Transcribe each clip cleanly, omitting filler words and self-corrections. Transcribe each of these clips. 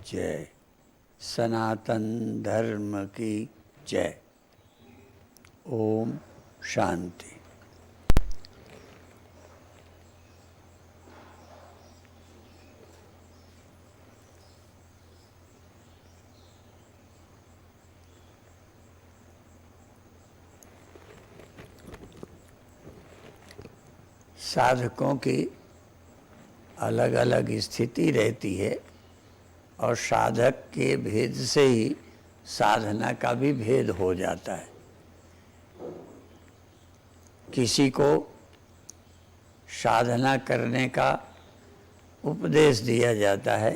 जय। सनातन धर्म की जय। ओम शांति। साधकों की अलग अलग स्थिति रहती है और साधक के भेद से ही साधना का भी भेद हो जाता है। किसी को साधना करने का उपदेश दिया जाता है,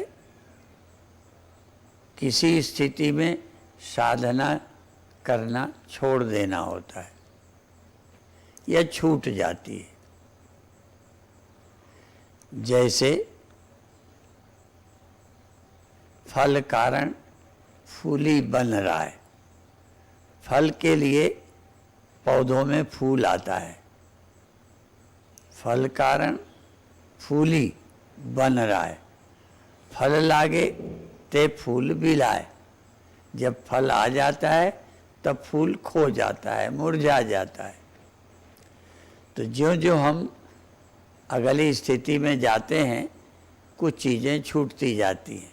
किसी स्थिति में साधना करना छोड़ देना होता है या छूट जाती है। जैसे फल कारण फूली बन रहा है, फल के लिए पौधों में फूल आता है, फल कारण फूली बन रहा है, फल लागे ते फूल भी लाए। जब फल आ जाता है तब फूल खो जाता है, मुरझा जाता है। तो ज्यों ज्यों हम अगली स्थिति में जाते हैं कुछ चीज़ें छूटती जाती हैं।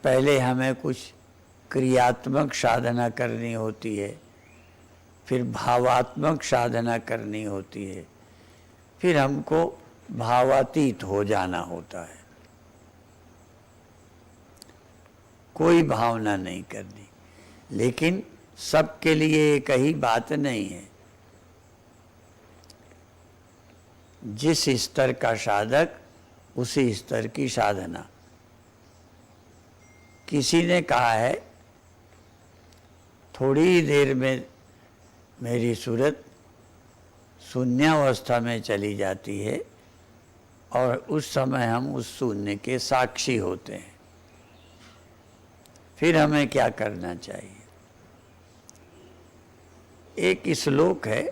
पहले हमें कुछ क्रियात्मक साधना करनी होती है, फिर भावात्मक साधना करनी होती है, फिर हमको भावातीत हो जाना होता है। कोई भावना नहीं करनी, लेकिन सबके लिए एक ही बात नहीं है। जिस स्तर का साधक उसी स्तर की साधना। किसी ने कहा है थोड़ी ही देर में मेरी सूरत शून्यावस्था में चली जाती है और उस समय हम उस शून्य के साक्षी होते हैं। फिर हमें क्या करना चाहिए? एक श्लोक है,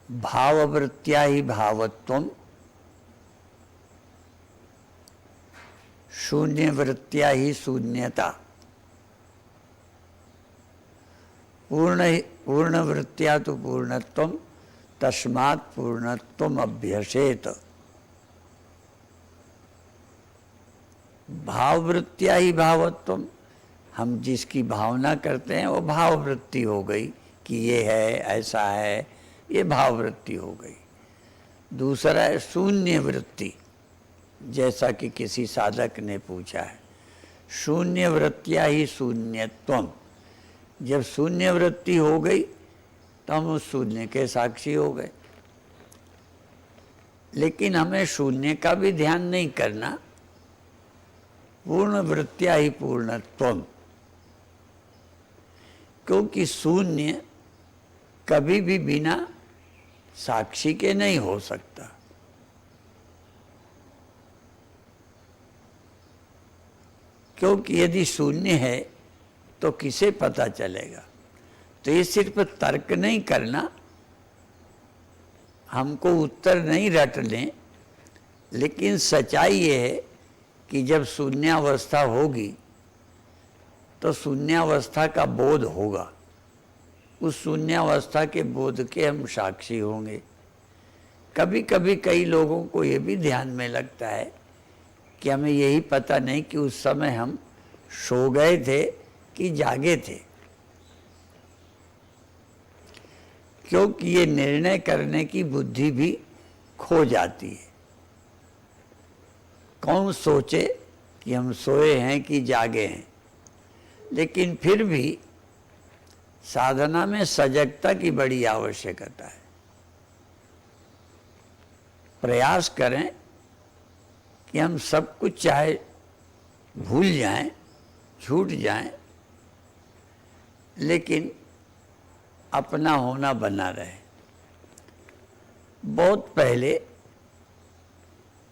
भाववृत्त्या ही भावत्वम शून्यवृत्त्या ही शून्यता पूर्णवृत्त्या तो पूर्णत्वम तस्मात् पूर्णत्वम अभ्यसेत। भाववृत्त्या ही भावत्वम, हम जिसकी भावना करते हैं वो भाववृत्ति हो गई कि ये है, ऐसा है, ये भाववृत्ति हो गई। दूसरा है शून्य वृत्ति, जैसा कि किसी साधक ने पूछा है, शून्य वृत्तिया ही शून्यत्वम। जब शून्य वृत्ति हो गई तो हम उस शून्य के साक्षी हो गए। लेकिन हमें शून्य का भी ध्यान नहीं करना, पूर्ण वृत्तिया ही पूर्णत्वम, क्योंकि शून्य कभी भी बिना साक्षी के नहीं हो सकता। क्योंकि यदि शून्य है तो किसे पता चलेगा? तो ये सिर्फ तर्क नहीं करना, हमको उत्तर नहीं रटने, लेकिन सच्चाई ये है कि जब शून्यावस्था होगी तो शून्यावस्था का बोध होगा। उस शून्यावस्था के बोध के हम साक्षी होंगे। कभी कभी कई लोगों को ये भी ध्यान में लगता है कि हमें यही पता नहीं कि उस समय हम सो गए थे कि जागे थे, क्योंकि ये निर्णय करने की बुद्धि भी खो जाती है। कौन सोचे कि हम सोए हैं कि जागे हैं? लेकिन फिर भी साधना में सजगता की बड़ी आवश्यकता है। प्रयास करें कि हम सब कुछ चाहे भूल जाएं, छूट जाएं, लेकिन अपना होना बना रहे। बहुत पहले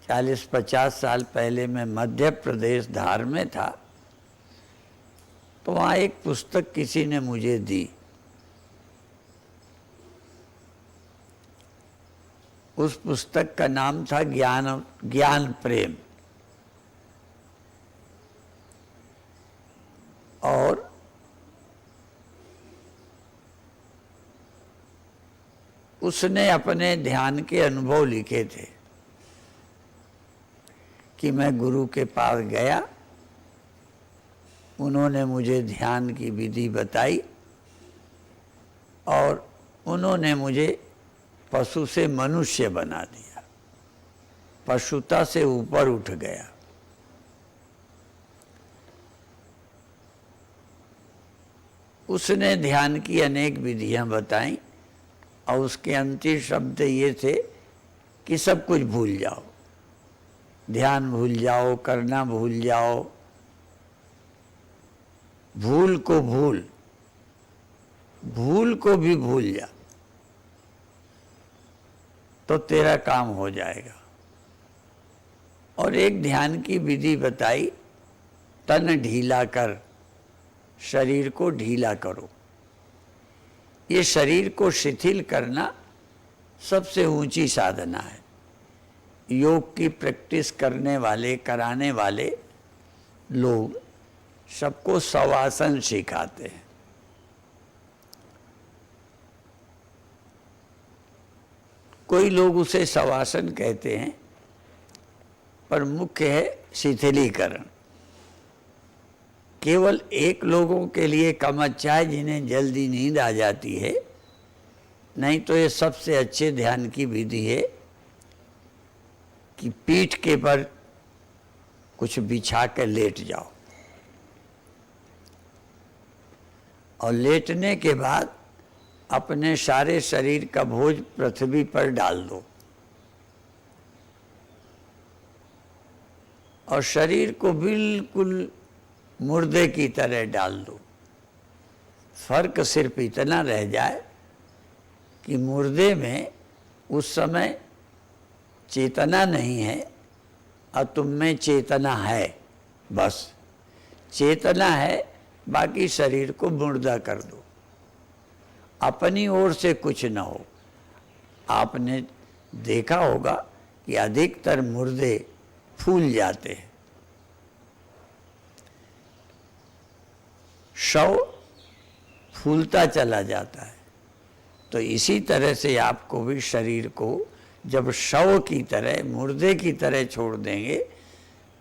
40-50 साल पहले मैं मध्य प्रदेश धार में था, तो वहाँ एक पुस्तक किसी ने मुझे दी। उस पुस्तक का नाम था ज्ञान प्रेम। और उसने अपने ध्यान के अनुभव लिखे थे कि मैं गुरु के पास गया, उन्होंने मुझे ध्यान की विधि बताई और उन्होंने मुझे पशु से मनुष्य बना दिया, पशुता से ऊपर उठ गया। उसने ध्यान की अनेक विधियां बताई और उसके अंतिम शब्द ये थे कि सब कुछ भूल जाओ, ध्यान भूल जाओ, करना भूल जाओ, भूल को भूल, भूल को भी भूल जा, तो तेरा काम हो जाएगा। और एक ध्यान की विधि बताई, तन ढीला कर, शरीर को ढीला करो। ये शरीर को शिथिल करना सबसे ऊंची साधना है। योग की प्रैक्टिस करने वाले, कराने वाले लोग सबको शवासन सिखाते हैं। कोई लोग उसे शवासन कहते हैं, पर मुख्य है शिथिलीकरण। केवल एक लोगों के लिए कम अच्छा है जिन्हें जल्दी नींद आ जाती है, नहीं तो ये सबसे अच्छे ध्यान की विधि है कि पीठ के पर कुछ बिछा कर लेट जाओ और लेटने के बाद अपने सारे शरीर का बोझ पृथ्वी पर डाल दो और शरीर को बिल्कुल मुर्दे की तरह डाल दो। फर्क सिर्फ इतना रह जाए कि मुर्दे में उस समय चेतना नहीं है और तुम में चेतना है, बस चेतना है, बाकी शरीर को मुर्दा कर दो। अपनी ओर से कुछ न हो। आपने देखा होगा कि अधिकतर मुर्दे फूल जाते हैं, शव फूलता चला जाता है। तो इसी तरह से आपको भी शरीर को जब शव की तरह, मुर्दे की तरह छोड़ देंगे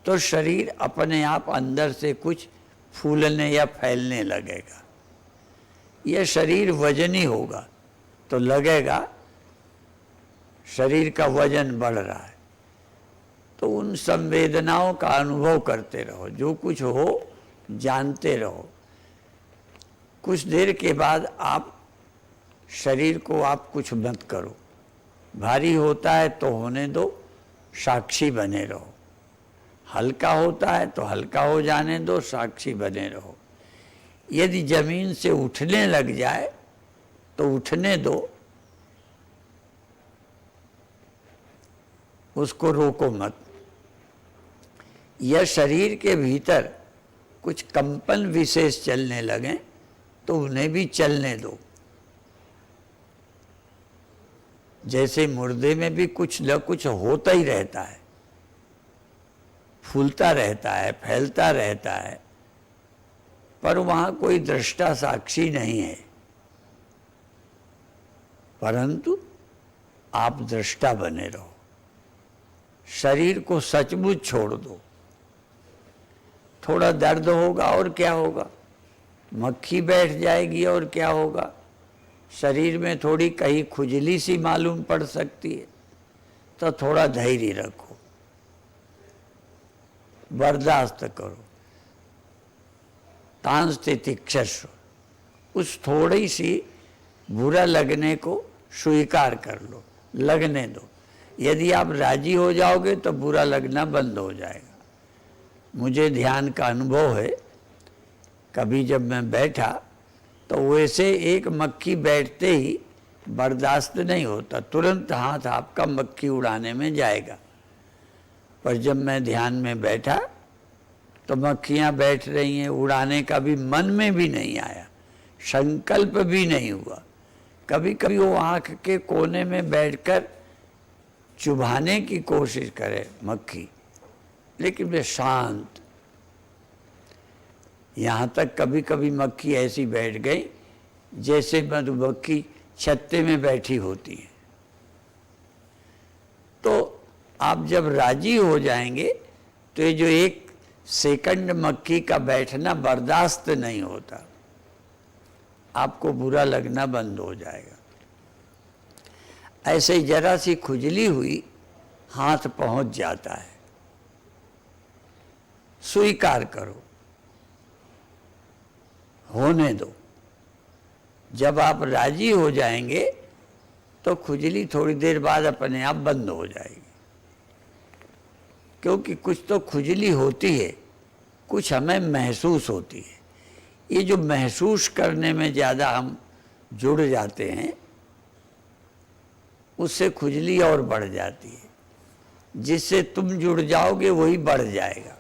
तो शरीर अपने आप अंदर से कुछ फूलने या फैलने लगेगा। यह शरीर वजनी होगा तो लगेगा शरीर का वजन बढ़ रहा है। तो उन संवेदनाओं का अनुभव करते रहो, जो कुछ हो जानते रहो। कुछ देर के बाद आप शरीर को आप कुछ मत करो, भारी होता है तो होने दो, साक्षी बने रहो। हल्का होता है तो हल्का हो जाने दो, साक्षी बने रहो। यदि जमीन से उठने लग जाए तो उठने दो, उसको रोको मत। यह शरीर के भीतर कुछ कंपन विशेष चलने लगें तो उन्हें भी चलने दो। जैसे मुर्दे में भी कुछ न कुछ होता ही रहता है, फूलता रहता है, फैलता रहता है, पर वहां कोई दृष्टा साक्षी नहीं है। परंतु आप दृष्टा बने रहो। शरीर को सचमुच छोड़ दो। थोड़ा दर्द होगा और क्या होगा, मक्खी बैठ जाएगी और क्या होगा, शरीर में थोड़ी कहीं खुजली सी मालूम पड़ सकती है, तो थोड़ा धैर्य रखो, बर्दाश्त करो। तांस्तितिक्षस्व, उस थोड़ी सी बुरा लगने को स्वीकार कर लो, लगने दो। यदि आप राजी हो जाओगे तो बुरा लगना बंद हो जाएगा। मुझे ध्यान का अनुभव है, कभी जब मैं बैठा तो वैसे एक मक्खी बैठते ही बर्दाश्त नहीं होता, तुरंत हाथ आपका मक्खी उड़ाने में जाएगा। पर जब मैं ध्यान में बैठा तो मक्खियां बैठ रही हैं, उड़ाने का भी मन में भी नहीं आया, संकल्प भी नहीं हुआ। कभी कभी वो आँख के कोने में बैठकर चुभाने की कोशिश करे मक्खी, लेकिन वे शांत। यहाँ तक कभी कभी मक्खी ऐसी बैठ गई जैसे मधुमक्खी छत्ते में बैठी होती है। तो आप जब राजी हो जाएंगे तो ये जो एक सेकंड मक्खी का बैठना बर्दाश्त नहीं होता, आपको बुरा लगना बंद हो जाएगा। ऐसे ही जरा सी खुजली हुई, हाथ पहुंच जाता है, स्वीकार करो, होने दो। जब आप राजी हो जाएंगे तो खुजली थोड़ी देर बाद अपने आप बंद हो जाएगी, क्योंकि कुछ तो खुजली होती है, कुछ हमें महसूस होती है। ये जो महसूस करने में ज़्यादा हम जुड़ जाते हैं, उससे खुजली और बढ़ जाती है। जिससे तुम जुड़ जाओगे वही बढ़ जाएगा।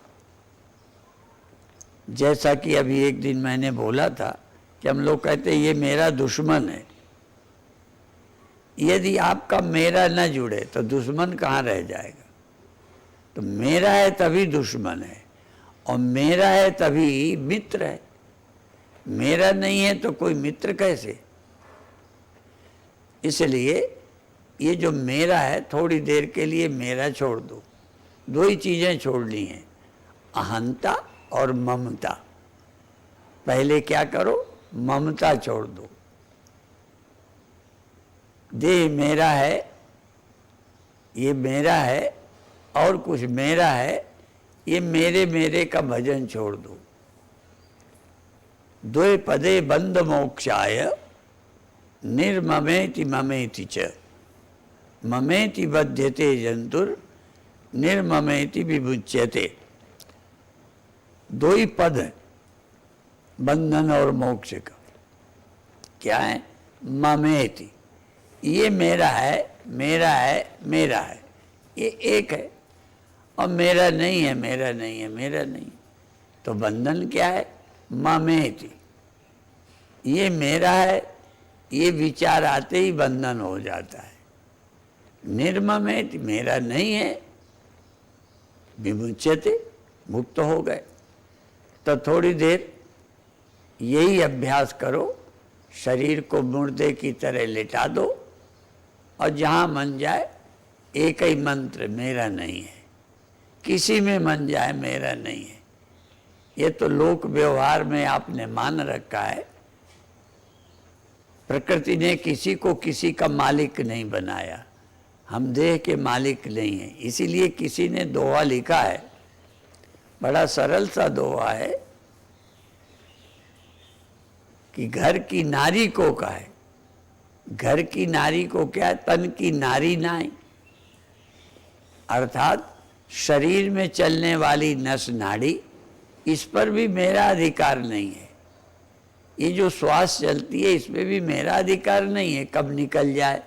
जैसा कि अभी एक दिन मैंने बोला था कि हम लोग कहते हैं ये मेरा दुश्मन है। यदि आपका मेरा न जुड़े तो दुश्मन कहाँ रह जाएगा? तो मेरा है तभी दुश्मन है, और मेरा है तभी मित्र है। मेरा नहीं है तो कोई मित्र कैसे? इसलिए ये जो मेरा है, थोड़ी देर के लिए मेरा छोड़ दो। दो ही चीज़ें छोड़नी हैं, अहंता और ममता। पहले क्या करो? ममता छोड़ दो। देह मेरा है, ये मेरा है, और कुछ मेरा है, ये मेरे मेरे का भजन छोड़ दो। द्वे पदे बंद मोक्षाय निर्ममेति ममेति च। ममेति बध्यते जंतुर निर्ममेति विमुच्यते। दो ही पद है बंधन और मोक्ष का। क्या है? ममेति, ये मेरा है, मेरा है, मेरा है, ये एक है, और मेरा नहीं है, मेरा नहीं है, मेरा नहीं। तो बंधन क्या है? ममेति, ये मेरा है, ये विचार आते ही बंधन हो जाता है। निर्ममेति, मेरा नहीं है, विमुच्यते, मुक्त हो गए। तो थोड़ी देर यही अभ्यास करो। शरीर को मुर्दे की तरह लिटा दो, और जहाँ मन जाए एक ही मंत्र, मेरा नहीं है। किसी में मन जाए मेरा नहीं है। ये तो लोक व्यवहार में आपने मान रखा है। प्रकृति ने किसी को किसी का मालिक नहीं बनाया। हम देह के मालिक नहीं हैं। इसीलिए किसी ने दोहा लिखा है, बड़ा सरल सा दोहा है कि घर की नारी को का है। घर की नारी को क्या? तन की नारी नाई। अर्थात शरीर में चलने वाली नस नाड़ी, इस पर भी मेरा अधिकार नहीं है। ये जो श्वास चलती है, इसमें भी मेरा अधिकार नहीं है, कब निकल जाए।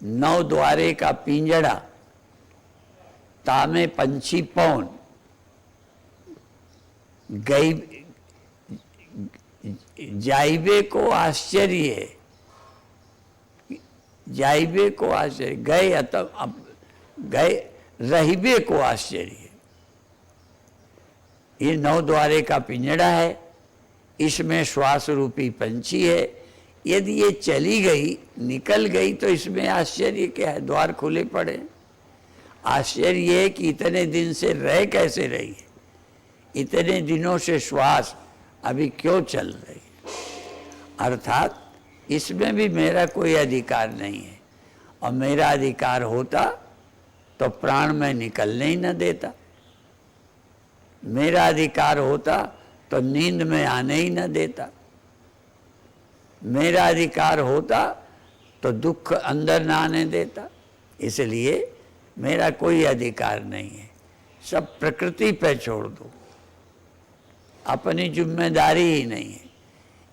9 द्वारे का पिंजड़ा, तामे पंछी पौन, गई जाइबे को आश्चर्य है, जाइबे को आश्चर्य, गए अब गए रहिबे को आश्चर्य है। ये 9 द्वारे का पिंजड़ा है, इसमें श्वास रूपी पंछी है। यदि ये चली गई, निकल गई, तो इसमें आश्चर्य क्या है? द्वार खुले पड़े। आश्चर्य ये है कि इतने दिन से रह कैसे रही है, इतने दिनों से श्वास अभी क्यों चल रही है। अर्थात इसमें भी मेरा कोई अधिकार नहीं है, और मेरा अधिकार होता तो प्राण में निकलने ही न देता। मेरा अधिकार होता तो नींद में आने ही न देता। मेरा अधिकार होता तो दुख अंदर न आने देता। इसलिए मेरा कोई अधिकार नहीं है। सब प्रकृति पे छोड़ दो, अपनी जिम्मेदारी ही नहीं है।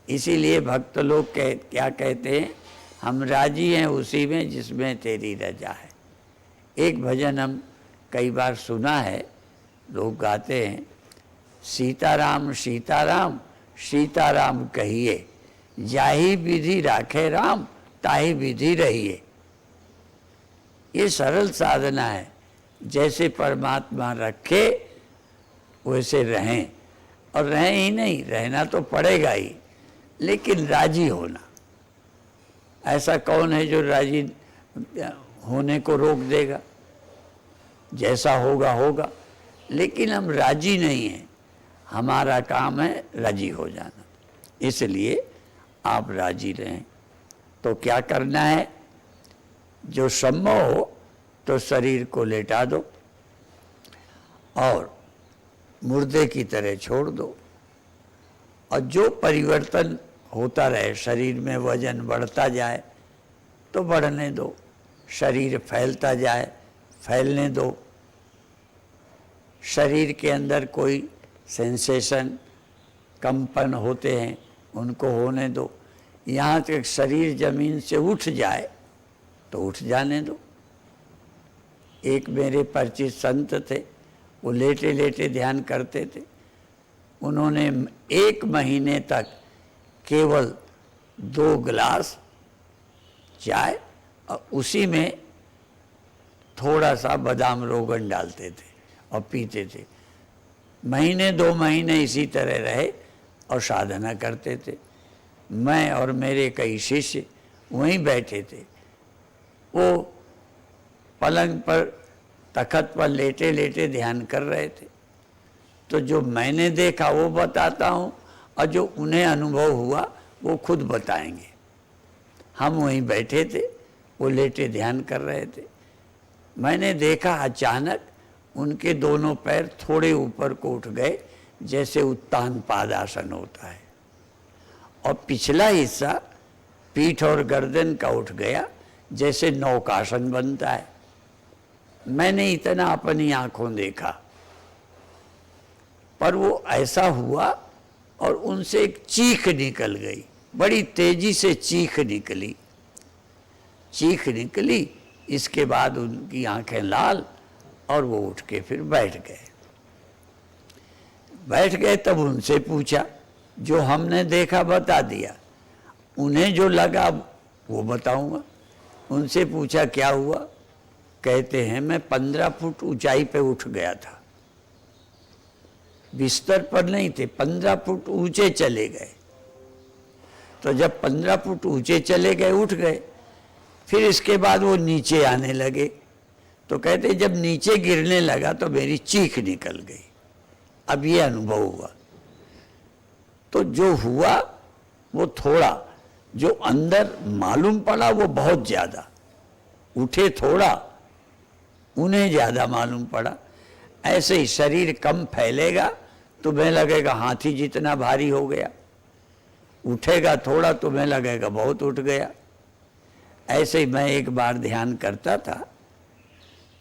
इसीलिए भक्त लोग क्या कहते हैं? हम राजी हैं उसी में जिसमें तेरी रजा है। एक भजन हम कई बार सुना है, लोग गाते हैं, सीताराम सीताराम सीताराम कहिए, जाही विधि राखे राम ताही विधि रहिए। ये सरल साधना है, जैसे परमात्मा रखे वैसे रहें, और रहें ही नहीं, रहना तो पड़ेगा ही, लेकिन राजी होना। ऐसा कौन है जो राजी होने को रोक देगा? जैसा होगा होगा, लेकिन हम राजी नहीं हैं। हमारा काम है राजी हो जाना, इसलिए आप राजी रहें। तो क्या करना है? जो संभव हो तो शरीर को लेटा दो और मुर्दे की तरह छोड़ दो, और जो परिवर्तन होता रहे, शरीर में वजन बढ़ता जाए तो बढ़ने दो, शरीर फैलता जाए फैलने दो, शरीर के अंदर कोई सेंसेशन, कंपन होते हैं उनको होने दो। यहाँ तक शरीर जमीन से उठ जाए तो उठ जाने दो। एक मेरे परिचित संत थे, वो लेटे लेटे ध्यान करते थे। उन्होंने 1 महीने तक केवल 2 गिलास चाय और उसी में थोड़ा सा बादाम रोगन डालते थे और पीते थे। महीने 2 महीने इसी तरह रहे और साधना करते थे। मैं और मेरे कई शिष्य वहीं बैठे थे। वो पलंग पर, तखत पर लेटे लेटे ध्यान कर रहे थे। तो जो मैंने देखा वो बताता हूँ, और जो उन्हें अनुभव हुआ वो खुद बताएंगे। हम वहीं बैठे थे, वो लेटे ध्यान कर रहे थे। मैंने देखा अचानक उनके दोनों पैर थोड़े ऊपर को उठ गए, जैसे उत्तान पादासन होता है, और पिछला हिस्सा पीठ और गर्दन का उठ गया, जैसे नौकासन बनता है। मैंने इतना अपनी आंखों देखा, पर वो ऐसा हुआ और उनसे एक चीख निकल गई, बड़ी तेजी से चीख निकली। चीख निकली, इसके बाद उनकी आंखें लाल, और वो उठ के फिर बैठ गए। बैठ गए तब उनसे पूछा, जो हमने देखा बता दिया, उन्हें जो लगा वो बताऊंगा। उनसे पूछा क्या हुआ? कहते हैं मैं 15 फुट ऊंचाई पे उठ गया था। बिस्तर पर नहीं थे, 15 फुट ऊंचे चले गए। तो जब 15 फुट ऊंचे चले गए, उठ गए, फिर इसके बाद वो नीचे आने लगे। तो कहते जब नीचे गिरने लगा तो मेरी चीख निकल गई। अब ये अनुभव हुआ। तो जो हुआ वो थोड़ा, जो अंदर मालूम पड़ा वो बहुत ज्यादा। उठे थोड़ा, उन्हें ज्यादा मालूम पड़ा। ऐसे ही शरीर कम फैलेगा, तुम्हें लगेगा हाथी जितना भारी हो गया। उठेगा थोड़ा, तुम्हें लगेगा बहुत उठ गया। ऐसे ही मैं एक बार ध्यान करता था,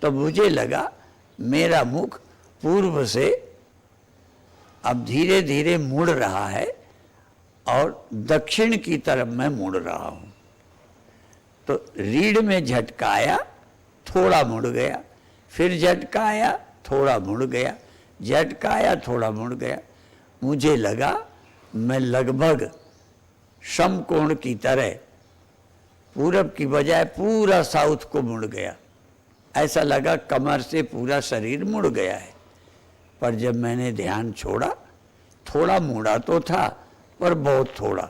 तो मुझे लगा मेरा मुख पूर्व से अब धीरे धीरे मुड़ रहा है और दक्षिण की तरफ मैं मुड़ रहा हूं। तो रीढ़ में झटकाया, थोड़ा मुड़ गया, फिर झटकाया, थोड़ा मुड़ गया, झटकाया, थोड़ा मुड़ गया। मुझे लगा मैं लगभग समकोण की तरह पूरब की बजाय पूरा साउथ को मुड़ गया। ऐसा लगा कमर से पूरा शरीर मुड़ गया है। पर जब मैंने ध्यान छोड़ा, थोड़ा मुड़ा तो था, पर बहुत थोड़ा।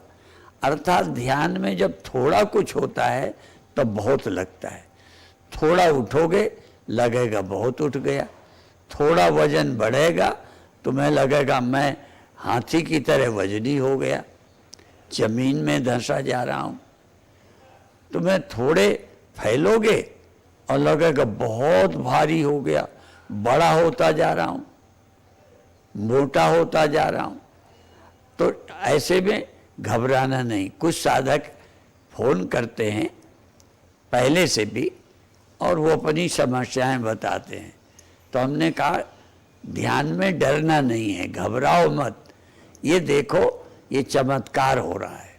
अर्थात ध्यान में जब थोड़ा कुछ होता है तो बहुत लगता है। थोड़ा उठोगे लगेगा बहुत उठ गया, थोड़ा वजन बढ़ेगा तुम्हें लगेगा मैं हाथी की तरह वजनी हो गया, जमीन में धंसा जा रहा हूं। तुम्हें थोड़े फैलोगे और लगेगा बहुत भारी हो गया, बड़ा होता जा रहा हूं, मोटा होता जा रहा हूं। तो ऐसे में घबराना नहीं। कुछ साधक फोन करते हैं पहले से भी और वो अपनी समस्याएं बताते हैं। तो हमने कहा ध्यान में डरना नहीं है, घबराओ मत। ये देखो ये चमत्कार हो रहा है,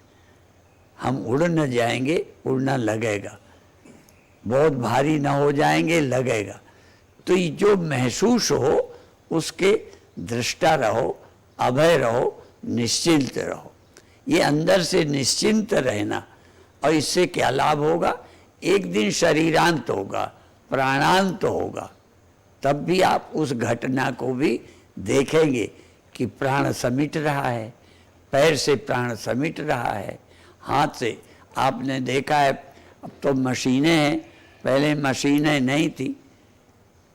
हम उड़ न जाएंगे, उड़ना लगेगा, बहुत भारी ना हो जाएंगे, लगेगा। तो ये जो महसूस हो उसके दृष्टा रहो, अभय रहो, निश्चिंत रहो। ये अंदर से निश्चिंत रहना। और इससे क्या लाभ होगा? एक दिन शरीरांत होगा, प्राणांत होगा, तब भी आप उस घटना को भी देखेंगे कि प्राण समिट रहा है, पैर से प्राण समिट रहा है, हाथ से। आपने देखा है अब तो मशीनें हैं, पहले मशीनें नहीं थी।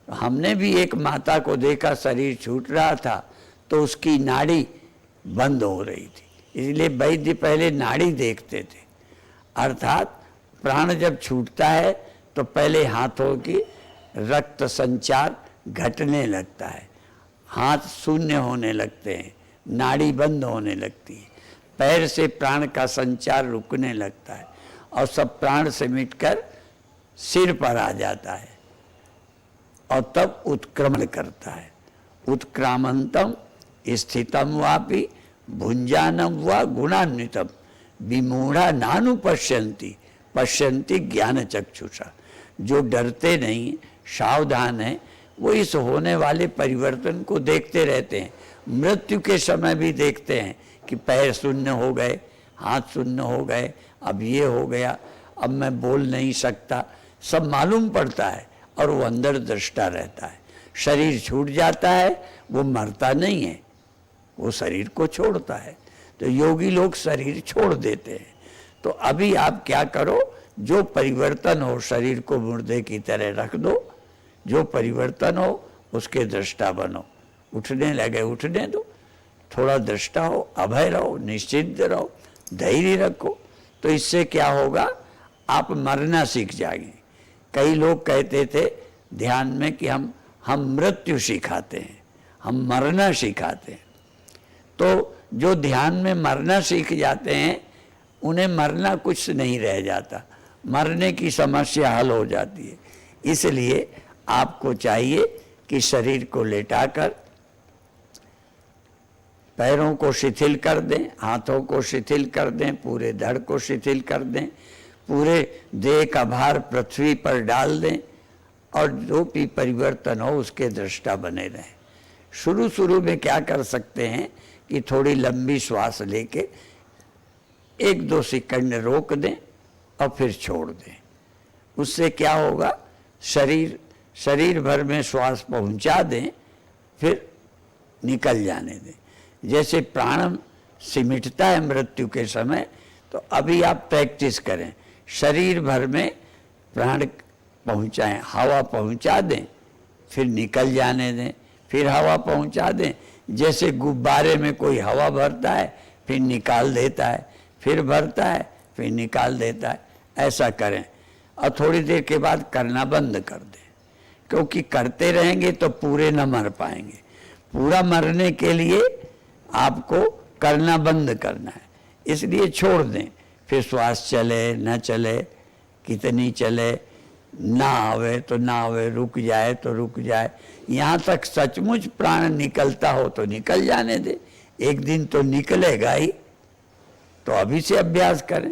हमने भी एक माता को देखा, शरीर छूट रहा था तो उसकी नाड़ी बंद हो रही थी, इसलिए वैद्य पहले नाड़ी देखते थे। अर्थात प्राण जब छूटता है तो पहले हाथों की रक्त संचार घटने लगता है, हाथ शून्य होने लगते हैं, नाड़ी बंद होने लगती है, पैर से प्राण का संचार रुकने लगता है और सब प्राण से मिटकर सिर पर आ जाता है और तब उत्क्रमण करता है। उत्क्रामंतम स्थितम वापि भुंजानम व गुणान्वितम विमूढ़ा नानुपश्यन्ति पश्यन्ति ज्ञान चक्षुषा। जो डरते नहीं, सावधान है, वो इस होने वाले परिवर्तन को देखते रहते हैं। मृत्यु के समय भी देखते हैं कि पैर शून्य हो गए, हाथ शून्य हो गए, अब ये हो गया, अब मैं बोल नहीं सकता, सब मालूम पड़ता है और वो अंदर दृष्टा रहता है। शरीर छूट जाता है, वो मरता नहीं है, वो शरीर को छोड़ता है। तो योगी लोग शरीर छोड़ देते हैं। तो अभी आप क्या करो, जो परिवर्तन हो शरीर को मुर्दे की तरह रख दो, जो परिवर्तन हो उसके दृष्टा बनो। उठने लगे उठने दो, थोड़ा दृष्टा हो, अभय रहो, निश्चिंत रहो, धैर्य रखो। तो इससे क्या होगा, आप मरना सीख जाएंगे। कई लोग कहते थे ध्यान में कि हम मृत्यु सिखाते हैं, हम मरना सिखाते हैं। तो जो ध्यान में मरना सीख जाते हैं उन्हें मरना कुछ नहीं रह जाता, मरने की समस्या हल हो जाती है। इसलिए आपको चाहिए कि शरीर को लेटाकर पैरों को शिथिल कर दें, हाथों को शिथिल कर दें, पूरे धड़ को शिथिल कर दें, पूरे देह का भार पृथ्वी पर डाल दें और जो भी परिवर्तन हो उसके दृष्टा बने रहें। शुरू शुरू में क्या कर सकते हैं कि थोड़ी लंबी श्वास लेके 1-2 सेकंड रोक दें और फिर छोड़ दें। उससे क्या होगा, शरीर भर में श्वास पहुंचा दें, फिर निकल जाने दें। जैसे प्राण सिमटता है मृत्यु के समय, तो अभी आप प्रैक्टिस करें, शरीर भर में प्राण पहुंचाएं, हवा पहुंचा दें, फिर निकल जाने दें, फिर हवा पहुंचा दें। जैसे गुब्बारे में कोई हवा भरता है, फिर निकाल देता है, फिर भरता है, फिर निकाल देता है, ऐसा करें। और थोड़ी देर के बाद करना बंद कर दें, क्योंकि करते रहेंगे तो पूरे न मर पाएंगे। पूरा मरने के लिए आपको करना बंद करना है, इसलिए छोड़ दें। फिर श्वास चले न चले, कितनी चले, ना आवे तो ना आवे, रुक जाए तो रुक जाए, यहाँ तक सचमुच प्राण निकलता हो तो निकल जाने दे। एक दिन तो निकलेगा ही, तो अभी से अभ्यास करें।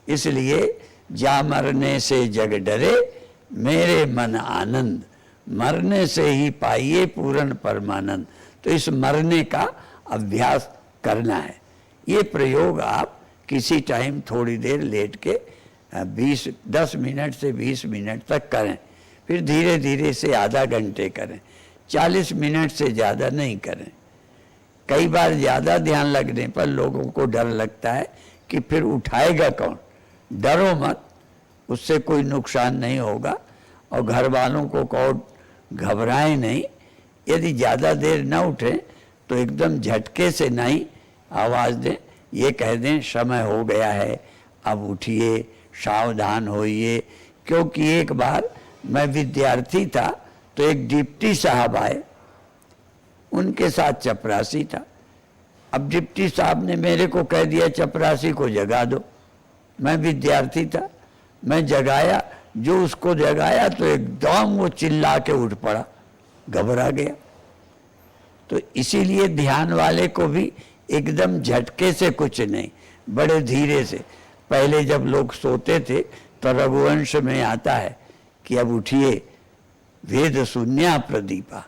इसलिए जा मरने से जग डरे, मेरे मन आनंद, मरने से ही पाइए पूर्ण परमानंद। तो इस मरने का अभ्यास करना है। ये प्रयोग आप किसी टाइम थोड़ी देर लेट के 10 मिनट से 20 मिनट तक करें, फिर धीरे धीरे से आधा घंटे करें, 40 मिनट से ज़्यादा नहीं करें। कई बार ज़्यादा ध्यान लगने पर लोगों को डर लगता है कि फिर उठाएगा कौन। डरो मत, उससे कोई नुकसान नहीं होगा, और घर वालों को कहो घबराएं नहीं। यदि ज़्यादा देर न उठे तो एकदम झटके से नहीं आवाज़ दें, ये कह दें समय हो गया है, अब उठिए, सावधान होइए। क्योंकि एक बार मैं विद्यार्थी था तो एक डिप्टी साहब आए, उनके साथ चपरासी था। अब डिप्टी साहब ने मेरे को कह दिया चपरासी को जगा दो। मैं विद्यार्थी था, मैं जगाया, जो उसको जगाया तो एकदम वो चिल्ला के उठ पड़ा, घबरा गया। तो इसीलिए ध्यान वाले को भी एकदम झटके से कुछ नहीं, बड़े धीरे से। पहले जब लोग सोते थे तो रघुवंश में आता है कि अब उठिए, वेद शून्य प्रदीपा,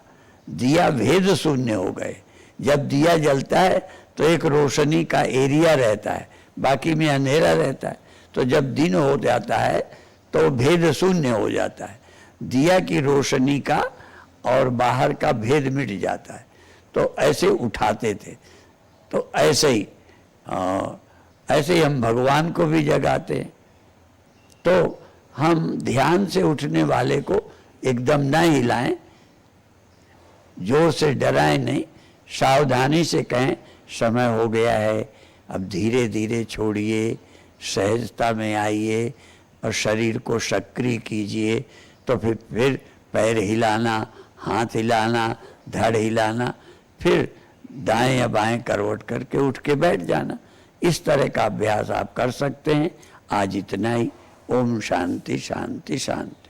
दिया वेद शून्य हो गए। जब दिया जलता है तो एक रोशनी का एरिया रहता है, बाकी में अंधेरा रहता है। तो जब दिन हो जाता है तो भेद शून्य हो जाता है। दिया की रोशनी का और बाहर का भेद मिट जाता है। तो ऐसे उठाते थे। तो ऐसे ही हम भगवान को भी जगाते हैं। तो हम ध्यान से उठने वाले को एकदम न हिलाएं, जोर से डराएं नहीं, सावधानी से कहें समय हो गया है, अब धीरे धीरे छोड़िए, सहजता में आइए और शरीर को सक्रिय कीजिए। तो फिर पैर हिलाना, हाथ हिलाना, धड़ हिलाना, फिर दाएं या बाएं करवट करके उठ के बैठ जाना। इस तरह का अभ्यास आप कर सकते हैं। आज इतना ही। ओम शांति शांति शांति।